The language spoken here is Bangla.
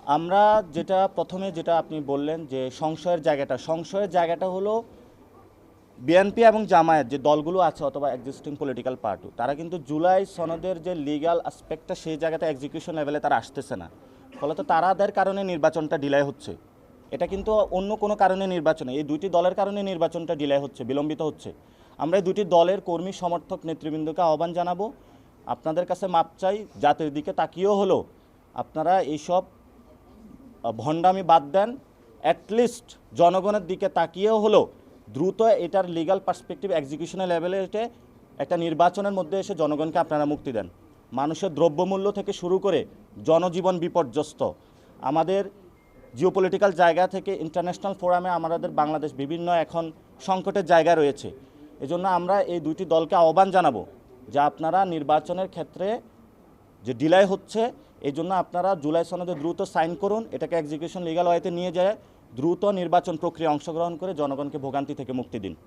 আমরা প্রথমে যেটা আপনি বললেন যে সংশয়ের জায়গাটা হলো বিএনপি এবং জামায়াত যে দলগুলো আছে অথবা এক্সিস্টিং পলিটিক্যাল পার্টি তারা কিন্তু জুলাই সনদের যে লিগ্যাল অ্যাসপেক্টটা সেই জায়গাতে এক্সিকিউশন লেভেলে তারা আসতেছে না, ফলত তারাদের কারণে নির্বাচনটা ডিলে হচ্ছে। এটা কিন্তু অন্য কোনো কারণে নির্বাচনে এই দুইটি দলের কারণে নির্বাচনটা ডিলে হচ্ছে, বিলম্বিত হচ্ছে। আমরা এই দুটি দলের কর্মী সমর্থক নেতৃবৃন্দকে আহ্বান জানাবো, আপনাদের কাছে মাপ চাই, জাতির দিকে তাকিয়েও হলো আপনারা এইসব ভণ্ডামি বাদ দেন, অ্যাটলিস্ট জনগণের দিকে তাকিয়েও হলো দ্রুত এটার লিগ্যাল পার্সপেক্টিভ এক্সিকিউশনের লেভেলে এসে একটা নির্বাচনের মধ্যে এসে জনগণকে আপনারা মুক্তি দেন। মানুষের দ্রব্যমূল্য থেকে শুরু করে জনজীবন বিপর্যস্ত, আমাদের জিওপলিটিক্যাল জায়গা থেকে ইন্টারন্যাশনাল ফোরামে আমাদের বাংলাদেশ বিভিন্ন এখন সংকটের জায়গা রয়েছে। এজন্য আমরা এই দুইটি দলকে আহ্বান জানাবো যে আপনারা নির্বাচনের ক্ষেত্রে যে ডিলাই হচ্ছে এই জন্য আপনারা জুলাই সনদে দ্রুত সাইন করুন, এটাকে এক্সিকিউশন লিগ্যাল ওয়েতে নিয়ে যায় দ্রুত নির্বাচন প্রক্রিয়া অংশগ্রহণ করে জনগণকে ভোগান্তি থেকে মুক্তি দিন।